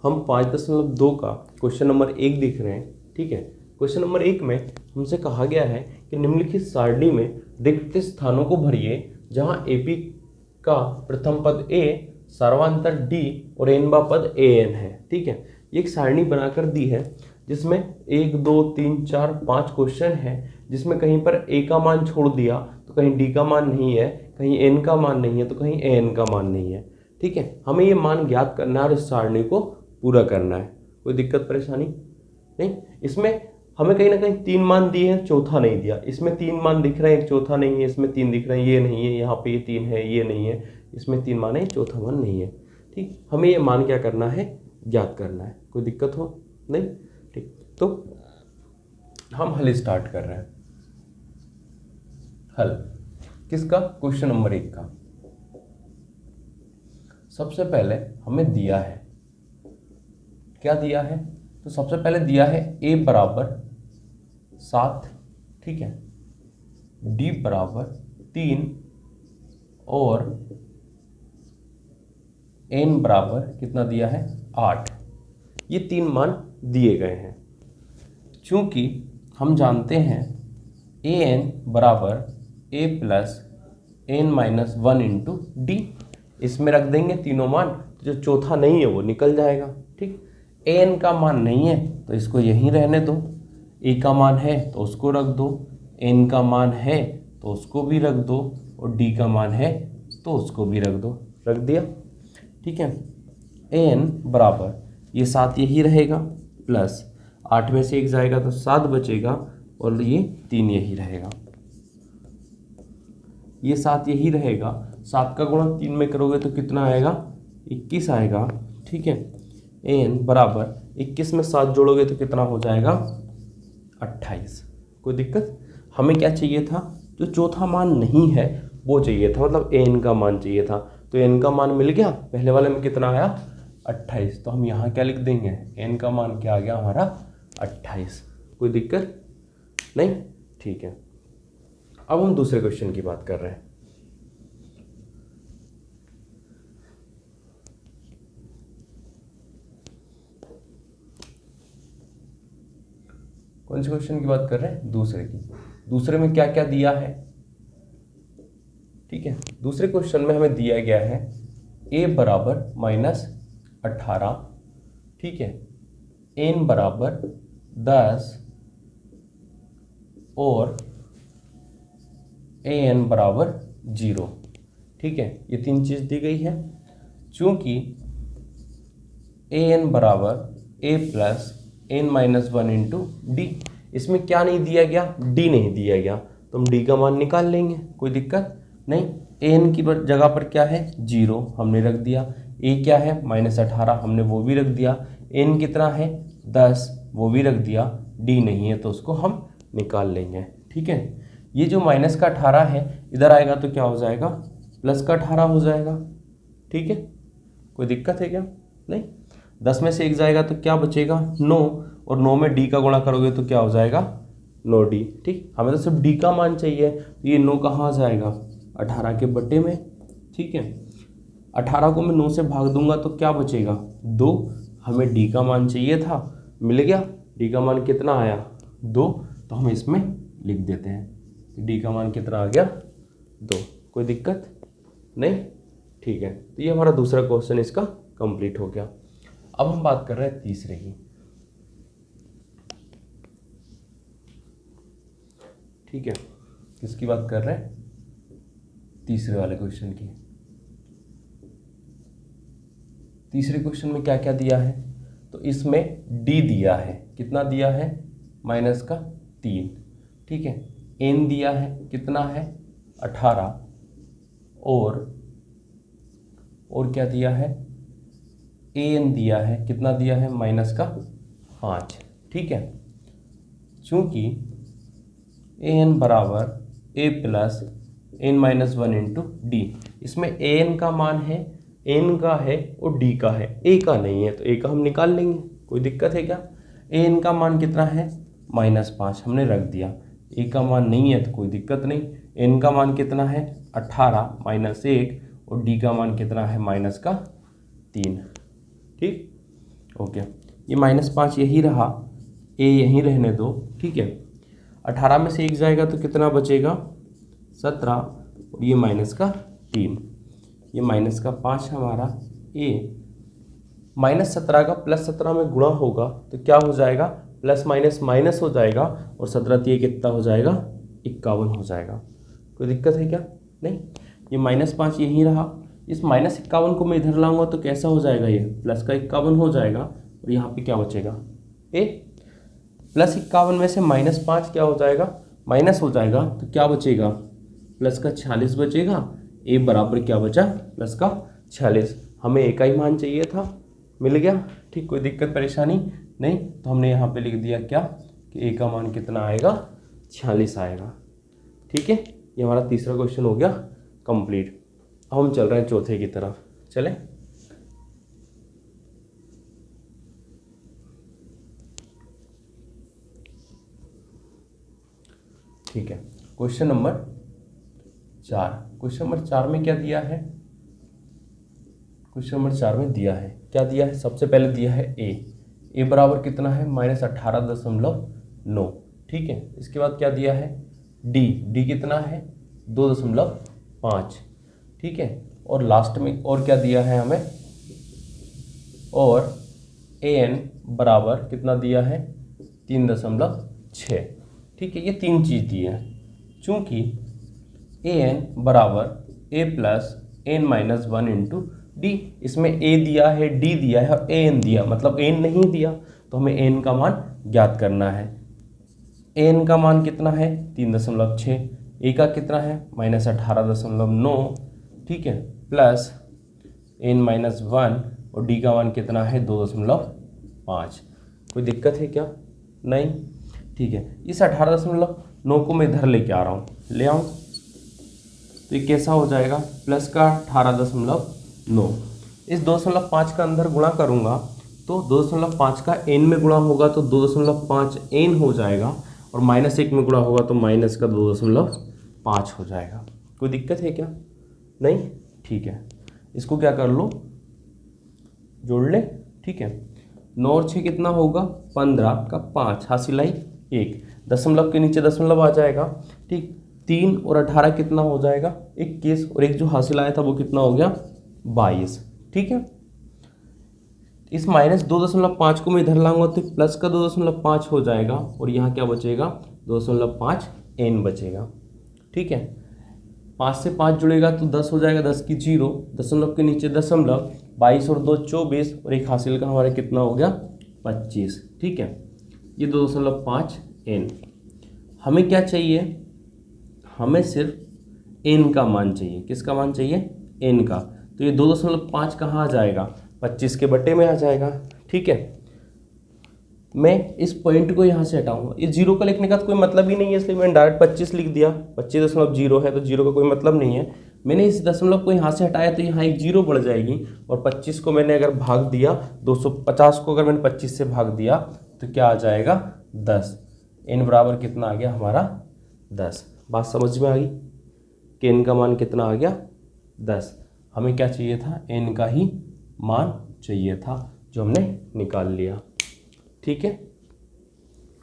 हम 5.2 का question number 1 देख रहे हैं। ठीक है, क्वेश्चन नंबर 1 में हमसे कहा गया है कि निम्नलिखित सारणी में रिक्त स्थानों को भरिए जहां एपी का प्रथम पद ए, सर्वांतर डी और एनवा पद एन है। ठीक है, ये एक सारणी बनाकर दी है जिसमें 1 2 3 4 5 क्वेश्चन है, जिसमें कहीं पर ए का मान छोड़ दिया तो कहीं डी का मान नहीं है, कहीं एन का मान नहीं है तो कहीं एन का मान नहीं है। ठीक है, हमें ये मान ज्ञात करना है और इस सारणी को पूरा करना है। कोई दिक्कत परेशानी नहीं। इसमें हमें कहीं ना कहीं 3 मान दिए हैं, चौथा नहीं दिया। इसमें 3 मान दिख रहे हैं, एक चौथा नहीं है, इसमें 3 दिख रहे हैं, ये नहीं है, यहाँ पे ये 3 है, ये नहीं है, इसमें 3 मान है, चौथा मान नहीं है। ठीक, हमें ये मान क्या करना है, ज्ञात करना है। कोई दिक्कत हो नहीं। ठीक, तो हम हल स्टार्ट कर रहे हैं। हल किसका, क्वेश्चन नंबर 1 का। सबसे पहले हमें दिया है, क्या दिया है, तो सबसे पहले दिया है a बराबर 7, ठीक है, d बराबर 3 और n बराबर कितना दिया है, 8। ये 3 मान दिए गए हैं। चूंकि हम जानते हैं an बराबर a plus n minus 1 into D, इसमें रख देंगे तीनों मान, जो चौथा नहीं है वो निकल जाएगा। ठीक, एन का मान नहीं है तो इसको यहीं रहने दो, ए का मान है तो उसको रख दो, एन का मान है तो उसको भी रख दो और डी का मान है तो उसको भी रख दो। रख दिया। ठीक है, एन बराबर ये 7 यही रहेगा, प्लस 8 में से 1 जाएगा तो 7 बचेगा और ये 3 यही रहेगा। ये 7 यही रहेगा, 7 का गुणा 3 में करोगे तो कितना आएगा, 21 आएगा। ठीक है, एन बराबर 21 में 7 जोड़ोगे तो कितना हो जाएगा, 28। कोई दिक्कत। हमें क्या चाहिए था, जो चौथा मान नहीं है वो चाहिए था, मतलब एन का मान चाहिए था। तो एन का मान मिल गया, पहले वाले में कितना आया, 28। तो हम यहाँ क्या लिख देंगे, एन का मान क्या आ गया हमारा, 28। कोई दिक्कत नहीं। ठीक है, अब हम दूसरे क्वेश्चन की बात कर रहे हैं। कौन से क्वेश्चन की बात कर रहे हैं, दूसरे की। दूसरे में क्या क्या दिया है, ठीक है, दूसरे क्वेश्चन में हमें दिया गया है a बराबर -18, ठीक है, n बराबर 10 और an बराबर 0। ठीक है, ये 3 चीज दी गई है। चूंकि an बराबर a plus n minus 1 into D, इसमें क्या नहीं दिया गया, d नहीं दिया गया, तो हम d का मान निकाल लेंगे। कोई दिक्कत नहीं। n की जगह पर क्या है, 0 हमने रख दिया, a क्या है -18 हमने वो भी रख दिया, n कितना है 10 वो भी रख दिया, d नहीं है तो उसको हम निकाल लेंगे। ठीक है, ये जो माइनस का 18 है इधर आएगा तो क्या हो जाएगा, प्लस का 18 हो जाएगा। ठीक है, कोई दिक्कत है क्या, नहीं। 10 में से 1 जाएगा तो क्या बचेगा, 9, और 9 में d का गुणा करोगे तो क्या हो जाएगा, 9d। ठीक, हमें तो सिर्फ d का मान चाहिए, तो ये 9 कहाँ जाएगा, 18 के बट्टे में। ठीक है, 18 को मैं 9 से भाग दूंगा तो क्या बचेगा, 2। हमें d का मान चाहिए था, मिल गया। d का मान कितना आया, 2, तो हम इसमें लिख देते हैं d का मान कितना आ गया, 2। कोई दिक्कत नहीं। ठीक है, तो ये हमारा दूसरा क्वेश्चन इसका कंप्लीट हो गया। अब हम बात कर रहे हैं तीसरे की। ठीक है, किसकी बात कर रहे हैं, तीसरे वाले क्वेश्चन की। तीसरे क्वेश्चन में क्या क्या दिया है, तो इसमें d दिया है, कितना दिया है, -3। ठीक है, n दिया है, कितना है 18, और क्या दिया है, an दिया है, कितना दिया है -5। ठीक है, चूंकि an बराबर a plus n minus 1 into D, इसमें an का मान है, n का है और d का है, a का नहीं है, तो a का हम निकाल लेंगे। कोई दिक्कत है क्या। an का मान कितना है, -5 हमने रख दिया, a का मान नहीं है तो कोई दिक्कत नहीं। n का मान कितना है, 18 -1, और d का मान कितना है, -3। ठीक, ओके, ये -5 यही रहा, ए यहीं रहने दो, ठीक है। 18 में से 1 जाएगा तो कितना बचेगा, 17, और ये -3, ये -5 हमारा ए, -17 का +17 में गुणा होगा तो क्या हो जाएगा, प्लस माइनस माइनस हो जाएगा, और 17 ये कितना हो जाएगा, 51 हो जाएगा। कोई दिक्कत है क्या, नहीं। ये -5 यहीं रहा, इस -51 को मैं इधर लाऊंगा तो कैसा हो जाएगा, ये प्लस का 51 हो जाएगा, और यहाँ पे क्या बचेगा, ए। +51 में से -5 क्या हो जाएगा, माइनस हो जाएगा, तो क्या बचेगा, प्लस का 46 बचेगा। ए बराबर क्या बचा, प्लस का 46। हमें ए का ही मान चाहिए था, मिल गया, ठीक। कोई दिक्कत परेशानी नहीं, तो हमने यहाँ पे लिख दिया क्या कि ए का मान कितना आएगा, 46 आएगा, ठीक है। ये हमारा तीसरा क्वेश्चन हो गया कंप्लीट। अब हम चल रहे हैं चौथे की तरफ, चलें। ठीक है, क्वेश्चन नंबर 4। क्वेश्चन नंबर 4 में क्या दिया है, क्वेश्चन नंबर 4 में दिया है, क्या दिया है, सबसे पहले दिया है ए बराबर कितना है, -18.9, ठीक है। इसके बाद क्या दिया है, डी कितना है, 2.5, ठीक है। और लास्ट में और क्या दिया है हमें, और एन बराबर कितना दिया है, 3.6, ठीक है। ये 3 चीज़ दी है। चूँकि एन बराबर ए प्लस एन -1 इंटू डी, इसमें ए दिया है, डी दिया है और एन दिया, मतलब एन नहीं दिया, तो हमें एन का मान ज्ञात करना है। एन का मान कितना है, 3.6, ए का कितना है, -18.9, ठीक है, प्लस एन -1, और डी का मान कितना है, 2.5। कोई दिक्कत है क्या, नहीं, ठीक है। इस 18.9 को मैं इधर लेके आ रहा हूँ, ले आऊँ तो ये कैसा हो जाएगा, प्लस का 18.9, इस 2.5 का अंदर गुणा करूँगा तो 2.5 का n में गुणा होगा तो 2.5 n हो जाएगा, और -1 में गुणा होगा तो माइनस का 2.5 हो जाएगा। कोई दिक्कत है क्या, नहीं, ठीक है। इसको क्या कर लो, जोड़ ले, ठीक है। 9 और 6 कितना होगा, 15 का 5, हासिल आई 1, दशमलव के नीचे दशमलव आ जाएगा, ठीक। 3 और 18 कितना हो जाएगा, 21, और एक जो हासिल आया था वो कितना हो गया, 22, ठीक है। इस -2.5 को मैं इधर लाऊंगा तो प्लस का 2.5 हो जाएगा, और यहाँ क्या बचेगा, 2.5 n बचेगा, ठीक है। 5 से 5 जुड़ेगा तो 10 हो जाएगा, 10 की 0, दशमलव के नीचे दशमलव, 22 और 2 24, और एक हासिल का हमारा कितना हो गया, 25, ठीक है। ये 2.5 n। हमें क्या चाहिए, हमें सिर्फ n का मान चाहिए। किसका मान चाहिए, n का। तो ये 2.5 कहाँ आ जाएगा, 25 के बटे में आ जाएगा, ठीक है। मैं इस पॉइंट को यहाँ से हटाऊंगा, ये 0 का लिखने का तो कोई मतलब ही नहीं है, इसलिए मैंने डायरेक्ट 25 लिख दिया। 25.0 है तो 0 का कोई मतलब नहीं है। मैंने इस दशमलव को यहाँ से हटाया तो यहाँ एक 0 बढ़ जाएगी, और 25 को मैंने अगर भाग दिया, 250 को अगर मैंने 25 से भाग दिया तो क्या आ जाएगा, 10। n बराबर कितना आ गया हमारा, 10। बात समझ में आ गई कि n का मान कितना आ गया, 10। हमें क्या चाहिए था, n का ही मान चाहिए था, जो हमने निकाल लिया, ठीक है।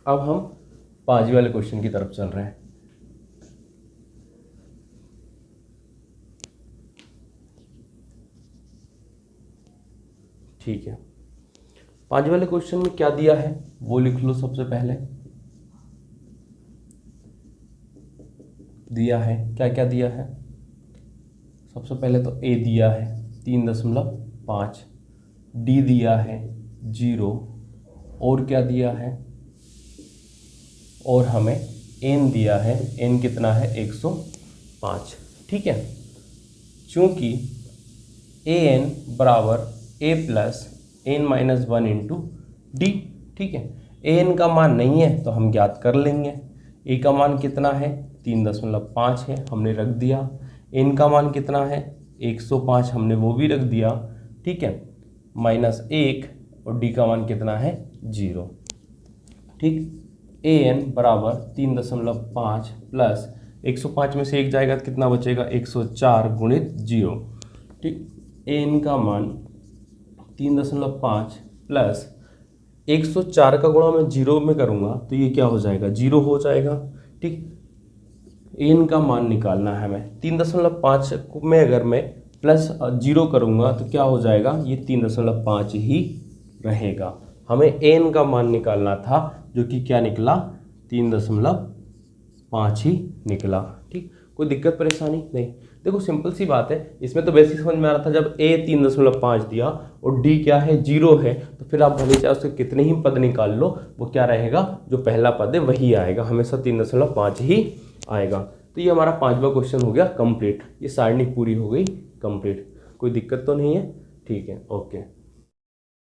अब हम 5वीं वाले क्वेश्चन की तरफ चल रहे हैं। ठीक है, 5वीं वाले क्वेश्चन में क्या दिया है वो लिख लो। सबसे पहले दिया है, क्या क्या दिया है, सबसे पहले तो a दिया है 3.5, d दिया है 0, और क्या दिया है, और हमें n दिया है, n कितना है 105, ठीक है। चूँकि an बराबर a plus n -1 into D, ठीक है। an का मान नहीं है तो हम ज्ञात कर लेंगे। a का मान कितना है, 3.5 है, हमने रख दिया। n का मान कितना है, 105, हमने वो भी रख दिया, ठीक है। -1, और d का मान कितना है, 0, ठीक। an बराबर 3.5 प्लस 105 में से 1 जाएगा तो कितना बचेगा, 104 गुणित 0, ठीक। an का मान 3.5 प्लस 104 का गुणा मैं 0 में करूँगा तो ये क्या हो जाएगा, 0 हो जाएगा। ठीक, एन का मान निकालना है हमें। 3.5 में अगर मैं प्लस 0 करूँगा तो क्या हो जाएगा, ये 3.5 ही रहेगा। हमें एन का मान निकालना था जो कि क्या निकला, 3.5 ही निकला। ठीक, कोई दिक्कत परेशानी नहीं। देखो सिंपल सी बात है, इसमें तो बेसिक समझ में आ रहा था। जब ए 3.5 दिया और डी क्या है, 0 है, तो फिर आप भले चाहे उसके कितने ही पद निकाल लो, वो क्या रहेगा, जो पहला पद है वही आएगा, हमेशा 3.5 ही आएगा। तो ये हमारा 5वां क्वेश्चन हो गया कंप्लीट। ये सारणी पूरी हो गई कंप्लीट। कोई दिक्कत तो नहीं है, ठीक है, ओके।